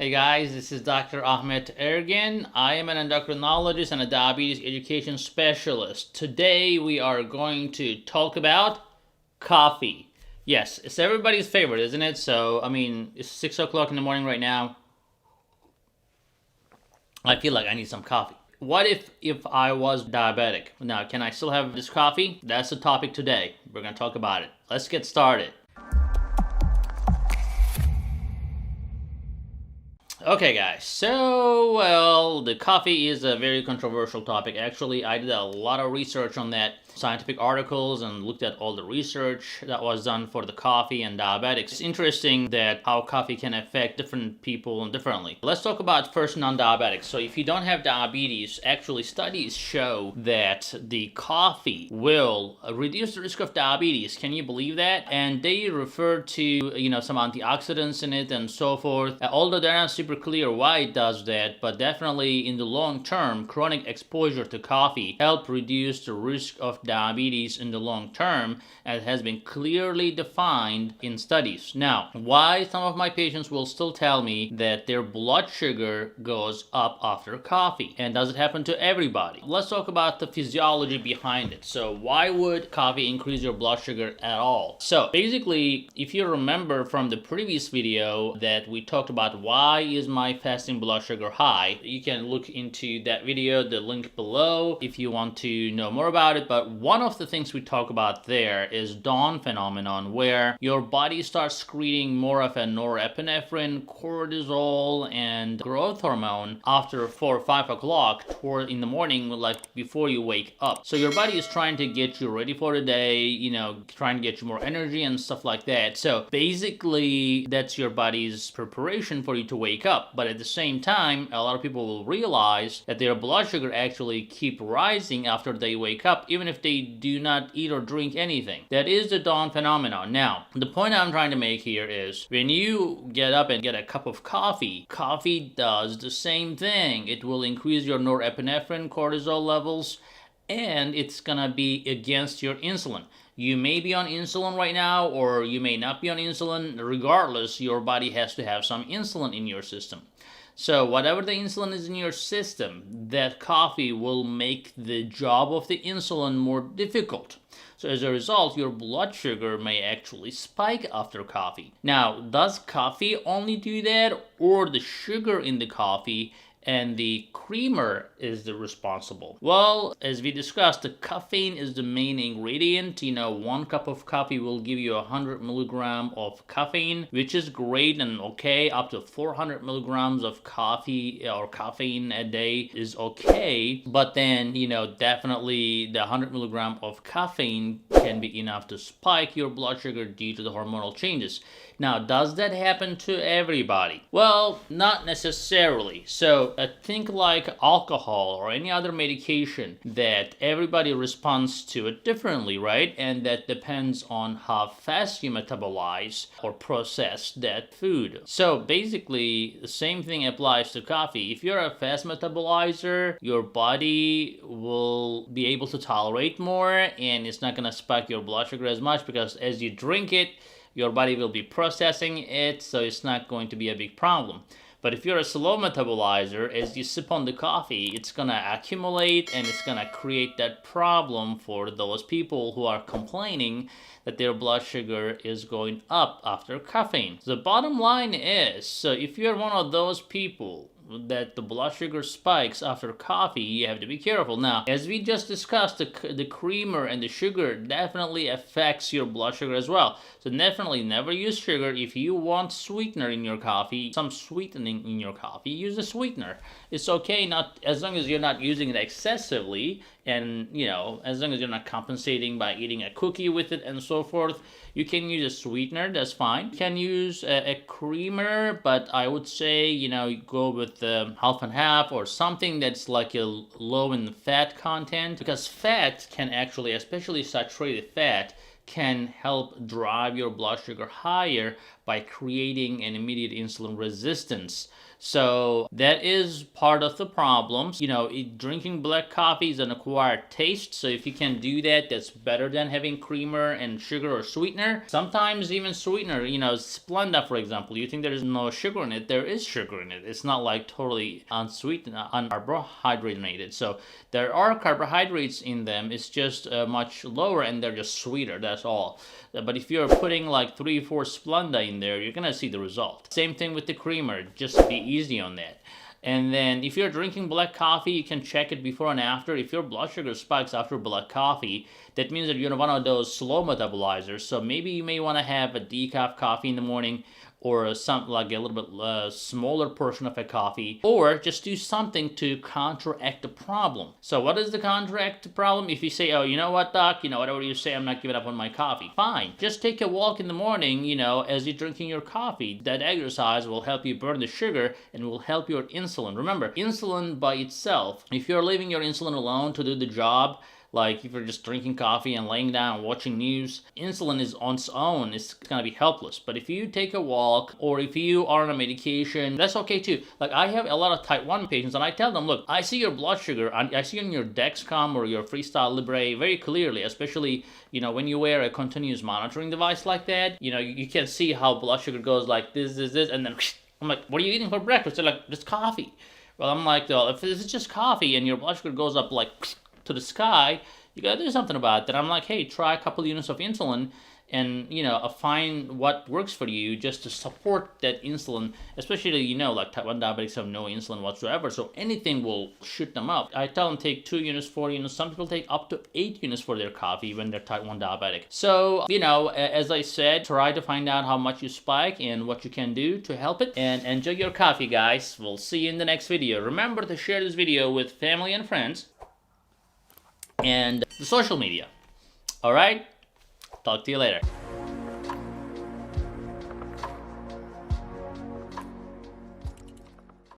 Hey guys, this is Dr. Ahmet Ergin. I am an endocrinologist and a diabetes education specialist. Today we are going to talk about coffee. Yes, it's everybody's favorite, isn't it? So, it's 6 o'clock in the morning right now. I feel like I need some coffee. What if I was diabetic? Now, can I still have this coffee? That's the topic today. We're going to talk about it. Let's get started. Okay, guys, the coffee is a very controversial topic. Actually, I did a lot of research on that, scientific articles, and looked at all the research that was done for the coffee and diabetics. It's interesting that how coffee can affect different people differently. Let's talk about first non-diabetics. So if you don't have diabetes, actually studies show that the coffee will reduce the risk of diabetes. Can you believe that? And they refer to, some antioxidants in it and so forth. Although they're not super clear why it does that, but definitely in the long term, chronic exposure to coffee help reduce the risk of diabetes in the long term, as has been clearly defined in studies. Now, why some of my patients will still tell me that their blood sugar goes up after coffee, and does it happen to everybody? Let's talk about the physiology behind it. So why would coffee increase your blood sugar at all? So basically, if you remember from the previous video that we talked about why is my fasting blood sugar high, you can look into that video, the link below, if you want to know more about it. But one of the things we talk about there is dawn phenomenon, where your body starts secreting more of a norepinephrine, cortisol, and growth hormone after 4 or 5 o'clock in the morning, like before you wake up. So your body is trying to get you ready for the day, trying to get you more energy and stuff like that. So basically, that's your body's preparation for you to wake up. But at the same time, a lot of people will realize that their blood sugar actually keep rising after they wake up, even if they do not eat or drink anything. That is the dawn phenomenon. Now, the point I'm trying to make here is when you get up and get a cup of coffee, coffee does the same thing. It will increase your norepinephrine, cortisol levels, and it's gonna be against your insulin. You may be on insulin right now, or you may not be on insulin. Regardless, your body has to have some insulin in your system. So whatever the insulin is in your system, that coffee will make the job of the insulin more difficult. So as a result, your blood sugar may actually spike after coffee. Now, does coffee only do that, or the sugar in the coffee and the creamer is the responsible? Well, as we discussed, the caffeine is the main ingredient. 1 cup of coffee will give you 100 milligrams of caffeine, which is great and okay. Up to 400 milligrams of coffee or caffeine a day is okay. But then, definitely the 100 milligrams of caffeine can be enough to spike your blood sugar due to the hormonal changes. Now, does that happen to everybody? Well, not necessarily. So think like alcohol or any other medication that everybody responds to it differently, right? And that depends on how fast you metabolize or process that food. So basically, the same thing applies to coffee. If you're a fast metabolizer, your body will be able to tolerate more, and it's not gonna spike your blood sugar as much, because as you drink it, your body will be processing it, so it's not going to be a big problem. But if you're a slow metabolizer, as you sip on the coffee, it's gonna accumulate and it's gonna create that problem for those people who are complaining that their blood sugar is going up after caffeine. The bottom line is, so if you're one of those people that the blood sugar spikes after coffee, you have to be careful. Now, as we just discussed, the creamer and the sugar definitely affects your blood sugar as well. So definitely never use sugar. If you want sweetener in your coffee, some sweetening in your coffee, use a sweetener. It's okay, not as long as you're not using it excessively, and as long as you're not compensating by eating a cookie with it and so forth. You can use a sweetener, that's fine. You can use a creamer, but I would say go with half and half, or something that's like a low in fat content, because fat can actually, especially saturated fat, can help drive your blood sugar higher by creating an immediate insulin resistance. So that is part of the problems. You know, drinking black coffee is an acquired taste, so if you can do that, that's better than having creamer and sugar or sweetener. Sometimes even sweetener, you know, Splenda, for example, you think there's no sugar in it, there is sugar in it. It's not like totally unsweetened, uncarbohydrated. So there are carbohydrates in them, it's just much lower and they're just sweeter, that's all. But if you're putting like 3-4 Splenda in there, you're gonna see the result. Same thing with the creamer, just be easy on that. And then if you're drinking black coffee, you can check it before and after. If your blood sugar spikes after black coffee, that means that you're one of those slow metabolizers. So maybe you may want to have a decaf coffee in the morning, or something like a little bit smaller portion of a coffee, or just do something to counteract the problem. So what is the counteract the problem? If you say, oh, you know what, doc, you know, whatever you say, I'm not giving up on my coffee. Fine, just take a walk in the morning, you know, as you're drinking your coffee. That exercise will help you burn the sugar and will help your insulin. Remember, insulin by itself, if you're leaving your insulin alone to do the job, like if you're just drinking coffee and laying down and watching news, insulin is on its own, it's gonna be helpless. But if you take a walk, or if you are on a medication, that's okay too. Like I have a lot of type 1 patients and I tell them, look, I see your blood sugar, I see on your Dexcom or your Freestyle Libre very clearly, especially, you know, when you wear a continuous monitoring device like that, you know, you can see how blood sugar goes like this, and then I'm like, what are you eating for breakfast? They're like, just coffee. Well, I'm like, well, if it's just coffee and your blood sugar goes up like to the sky, you gotta do something about that. I'm like, hey, try a couple units of insulin and, you know, find what works for you just to support that insulin, especially, you know, like type 1 diabetics have no insulin whatsoever, so anything will shoot them up. I tell them take 2 units, 4 units, some people take up to 8 units for their coffee when they're type 1 diabetic. So, you know, as I said, try to find out how much you spike and what you can do to help it, and enjoy your coffee, guys. We'll see you in the next video. Remember to share this video with family and friends and the social media. All right? Talk to you later.